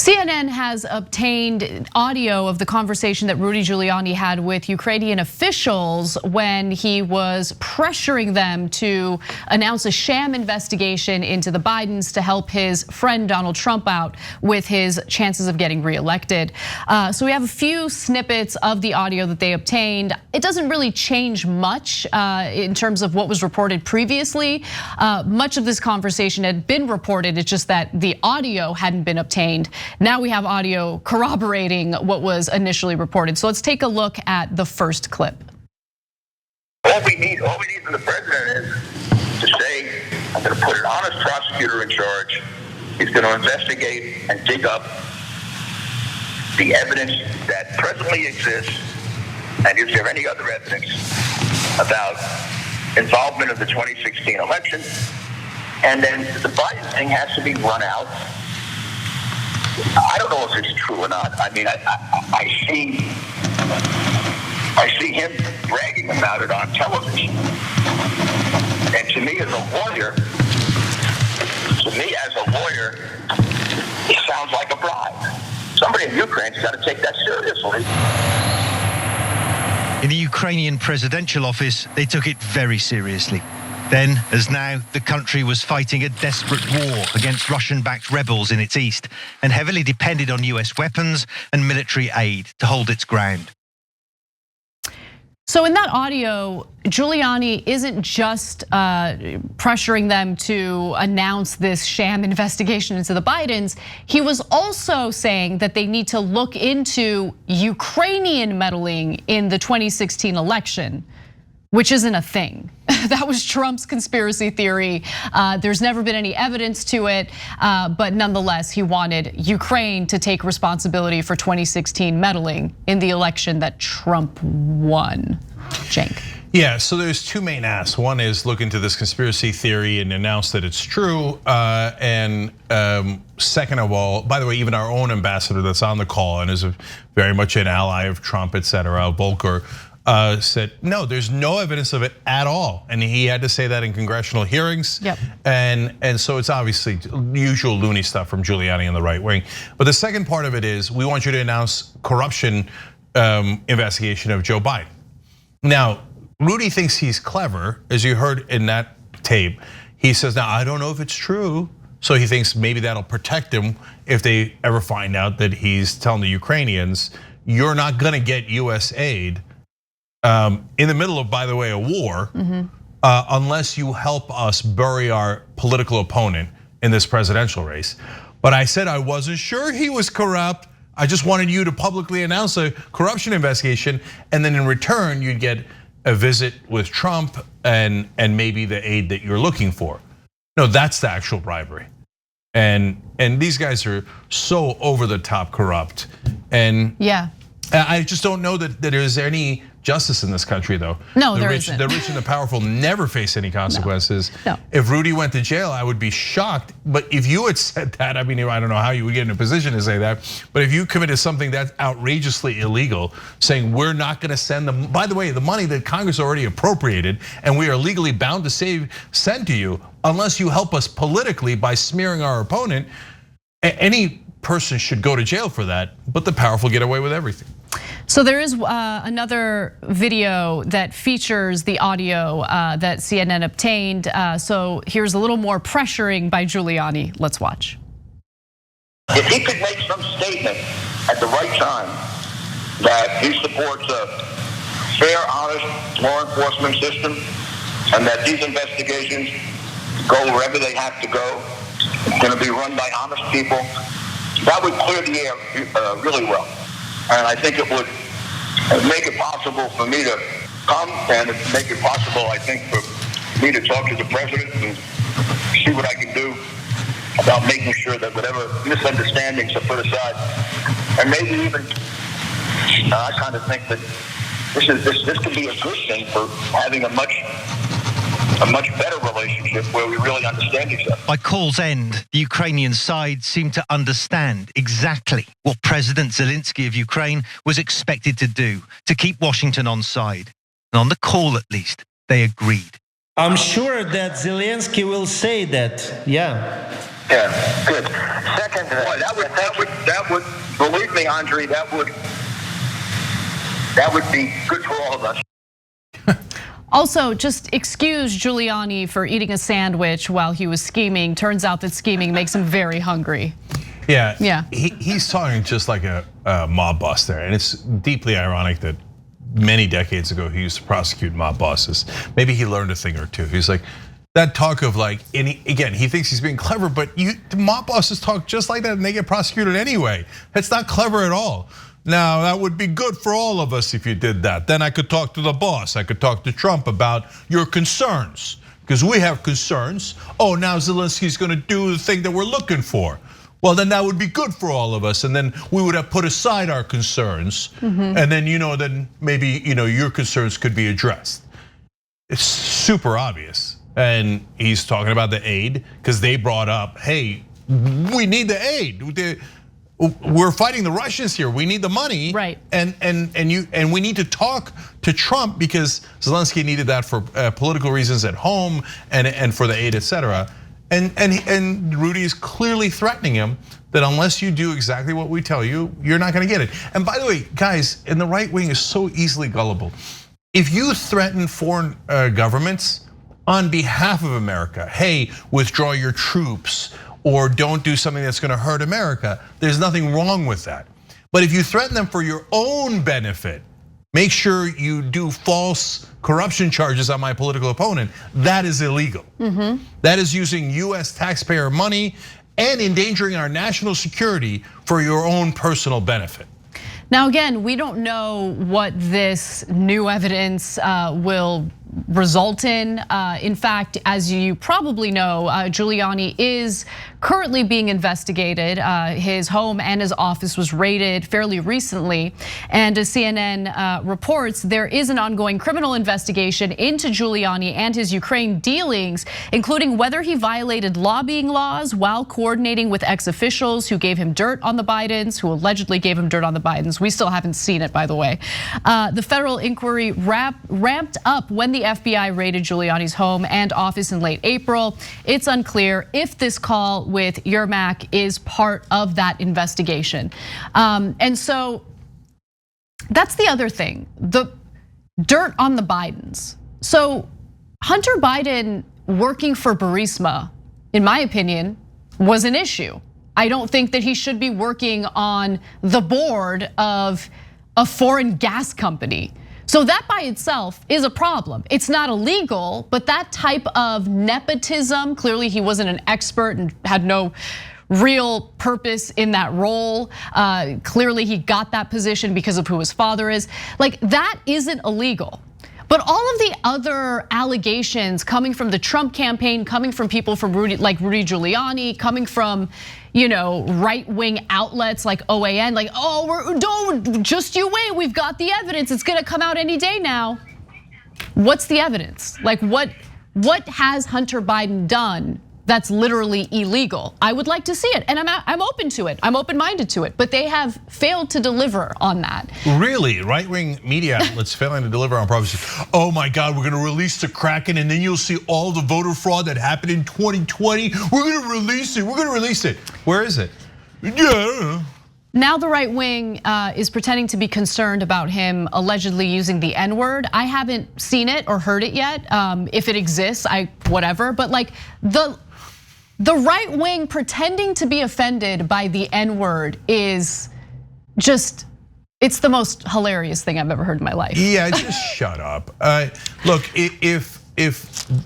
CNN has obtained audio of the conversation that Rudy Giuliani had with Ukrainian officials when he was pressuring them to announce a sham investigation into the Bidens to help his friend Donald Trump out with his chances of getting reelected. So we have a few snippets of the audio that they obtained. It doesn't really change much in terms of what was reported previously. Much of this conversation had been reported, it's just that the audio hadn't been obtained. Now we have audio corroborating what was initially reported. So let's take a look at the first clip. All we need from the president is to say, I'm going to put an honest prosecutor in charge. He's going to investigate and dig up the evidence that presently exists, and is there any other evidence about involvement of the 2016 election? And then the Biden thing has to be run out. I don't know if it's true or not. I mean, I see him bragging about it on television. And to me as a lawyer, it sounds like a bribe. Somebody in Ukraine's got to take that seriously. In the Ukrainian presidential office, they took it very seriously. Then, as now, the country was fighting a desperate war against Russian-backed rebels in its east and heavily depended on US weapons and military aid to hold its ground. So in that audio, Giuliani isn't just pressuring them to announce this sham investigation into the Bidens. He was also saying that they need to look into Ukrainian meddling in the 2016 election, which isn't a thing. That was Trump's conspiracy theory. There's never been any evidence to it, but nonetheless, he wanted Ukraine to take responsibility for 2016 meddling in the election that Trump won. Cenk. Yeah, so there's two main asks. One is look into this conspiracy theory and announce that it's true. And second of all, by the way, even our own ambassador that's on the call and is very much an ally of Trump, et cetera, Volker, said, no, there's no evidence of it at all. And he had to say that in congressional hearings. Yep. And so it's obviously usual loony stuff from Giuliani and the right wing. But the second part of it is, we want you to announce corruption investigation of Joe Biden. Now, Rudy thinks he's clever, as you heard in that tape. He says, now, I don't know if it's true. So he thinks maybe that'll protect him if they ever find out that he's telling the Ukrainians, you're not gonna get US aid in the middle of, by the way, a war, unless you help us bury our political opponent in this presidential race. But I said I wasn't sure he was corrupt. I just wanted you to publicly announce a corruption investigation, and then in return, you'd get a visit with Trump and maybe the aid that you're looking for. No, that's the actual bribery. And these guys are so over the top corrupt. And yeah, I just don't know that there's any justice in this country, though. No, there isn't. The rich and the powerful never face any consequences. No. If Rudy went to jail, I would be shocked. But if you had said that, I mean, I don't know how you would get in a position to say that. But if you committed something that's outrageously illegal, saying we're not going to send them, by the way, the money that Congress already appropriated, and we are legally bound to send to you, unless you help us politically by smearing our opponent, any person should go to jail for that. But the powerful get away with everything. So there is another video that features the audio that CNN obtained. So here's a little more pressuring by Giuliani. Let's watch. If he could make some statement at the right time that he supports a fair, honest law enforcement system and that these investigations go wherever they have to go, it's going to be run by honest people, that would clear the air really well. And I think it would make it possible for me to come and make it possible, I think, for me to talk to the president and see what I can do about making sure that whatever misunderstandings are put aside. And maybe even, I kind of think that this could be a good thing for having a much better relationship where we really understand each other. By call's end, the Ukrainian side seemed to understand exactly what President Zelensky of Ukraine was expected to do to keep Washington on side. And on the call, at least, they agreed. I'm sure that Zelensky will say that, yeah, Yeah, good. Second, boy, that would, believe me, Andre, that would be good for all of us. Also, just excuse Giuliani for eating a sandwich while he was scheming. Turns out that scheming makes him very hungry. Yeah. He's talking just like a mob boss there, and it's deeply ironic that many decades ago he used to prosecute mob bosses. Maybe he learned a thing or two. He's like that talk of like, and again, he thinks he's being clever, but mob bosses talk just like that, and they get prosecuted anyway. That's not clever at all. Now, that would be good for all of us if you did that. Then I could talk to the boss. I could talk to Trump about your concerns, because we have concerns. Oh, now Zelensky's gonna do the thing that we're looking for. Well, then that would be good for all of us, and then we would have put aside our concerns, and then then maybe your concerns could be addressed. It's super obvious, and he's talking about the aid because they brought up, hey, we need the aid. We're fighting the Russians here. We need the money, right? And we need to talk to Trump because Zelensky needed that for political reasons at home and for the aid, etc. And Rudy is clearly threatening him that unless you do exactly what we tell you, you're not going to get it. And by the way, guys, and the right wing is so easily gullible. If you threaten foreign governments on behalf of America, hey, withdraw your troops, or don't do something that's gonna hurt America, there's nothing wrong with that. But if you threaten them for your own benefit, make sure you do false corruption charges on my political opponent, that is illegal. That is using US taxpayer money and endangering our national security for your own personal benefit. Now, again, we don't know what this new evidence will result in. In fact, as you probably know, Giuliani is currently being investigated. His home and his office was raided fairly recently. And as CNN reports, there is an ongoing criminal investigation into Giuliani and his Ukraine dealings, including whether he violated lobbying laws while coordinating with ex-officials who gave him dirt on the Bidens, who allegedly gave him dirt on the Bidens. We still haven't seen it, by the way. The federal inquiry ramped up when the FBI raided Giuliani's home and office in late April. It's unclear if this call with Yermak is part of that investigation. And so that's the other thing, the dirt on the Bidens. So Hunter Biden working for Burisma, in my opinion, was an issue. I don't think that he should be working on the board of a foreign gas company. So that by itself is a problem. It's not illegal, but that type of nepotism, clearly he wasn't an expert and had no real purpose in that role. Clearly he got that position because of who his father is. Like, that isn't illegal. But all of the other allegations coming from the Trump campaign, coming from people from like Rudy Giuliani, coming from right-wing outlets like OAN, like, oh, don't, just you wait, we've got the evidence, it's gonna come out any day now. What's the evidence? Like, what has Hunter Biden done that's literally illegal? I would like to see it, and I'm open to it. I'm open-minded to it, but they have failed to deliver on that. Really, right-wing media outlets failing to deliver on promises. Oh my God, we're gonna release the Kraken, and then you'll see all the voter fraud that happened in 2020. We're gonna release it. We're gonna release it. Where is it? Yeah, I don't know. Now the right wing is pretending to be concerned about him allegedly using the N-word. I haven't seen it or heard it yet. If it exists, whatever. But like the right wing pretending to be offended by the N-word is just, it's the most hilarious thing I've ever heard in my life. Yeah, just shut up. Look, if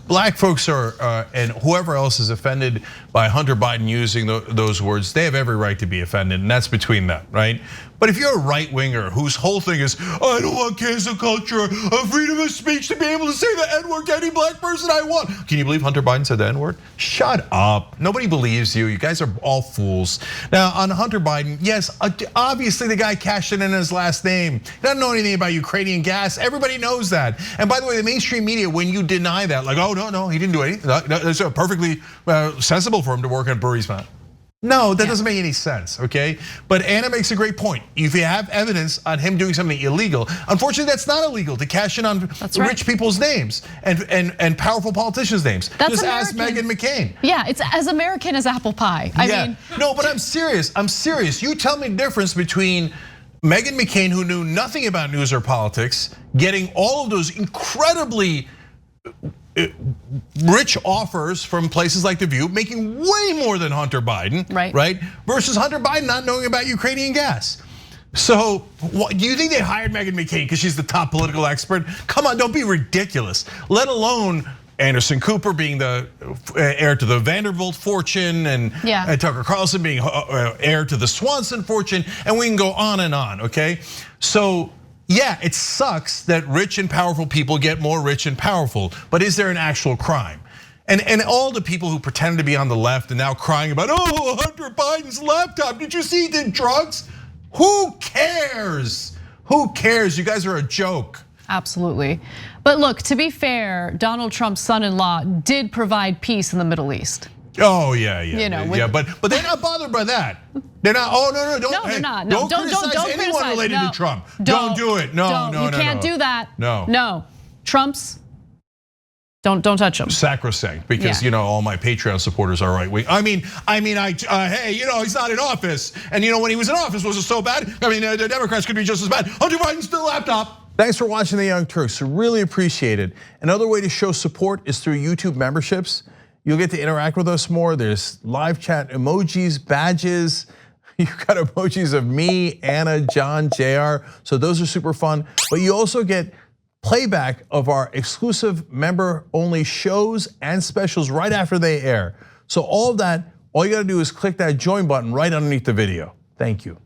black folks are and whoever else is offended by Hunter Biden using those words, they have every right to be offended, and that's between them, right? But if you're a right winger whose whole thing is, I don't want cancel culture, a freedom of speech to be able to say the N-word to any black person I want. Can you believe Hunter Biden said the N-word? Shut up, nobody believes you. You guys are all fools. Now on Hunter Biden, yes, obviously the guy cashed it in his last name. He doesn't know anything about Ukrainian gas, everybody knows that. And by the way, the mainstream media, when you deny that, like, oh no, he didn't do anything. It's perfectly sensible for him to work at Burisma. No, that doesn't make any sense, okay? But Anna makes a great point. If you have evidence on him doing something illegal, unfortunately that's not illegal to cash in on rich people's names and powerful politicians' names. Just ask Meghan McCain. Yeah, it's as American as apple pie. I mean, no, but I'm serious. I'm serious. You tell me the difference between Meghan McCain, who knew nothing about news or politics, getting all of those incredibly rich offers from places like The View, making way more than Hunter Biden, right? Versus Hunter Biden not knowing about Ukrainian gas. So, do you think they hired Meghan McCain because she's the top political expert? Come on, don't be ridiculous. Let alone Anderson Cooper being the heir to the Vanderbilt fortune, and Tucker Carlson being heir to the Swanson fortune, and we can go on and on, okay? So, yeah, it sucks that rich and powerful people get more rich and powerful, but is there an actual crime? And all the people who pretend to be on the left and now crying about, oh, Hunter Biden's laptop, did you see he did drugs? Who cares? Who cares? You guys are a joke. Absolutely. But look, to be fair, Donald Trump's son-in-law did provide peace in the Middle East. Oh yeah, but they're not bothered by that. They're not. Oh no, don't. They're not. No, don't anyone related to Trump. Don't do it. No. You can't do that. No. Trump's. Don't touch them. Sacrosanct, because all my Patreon supporters are right wing. I mean, hey, he's not in office, and when he was in office, was it so bad? I mean, the Democrats could be just as bad. Hunter Biden's still laptop. Thanks for watching the Young Turks. Really appreciate it. Another way to show support is through YouTube memberships. You'll get to interact with us more. There's live chat emojis, badges. You've got emojis of me, Anna, John, JR. So those are super fun. But you also get playback of our exclusive member-only shows and specials right after they air. So all of that, all you gotta do is click that join button right underneath the video. Thank you.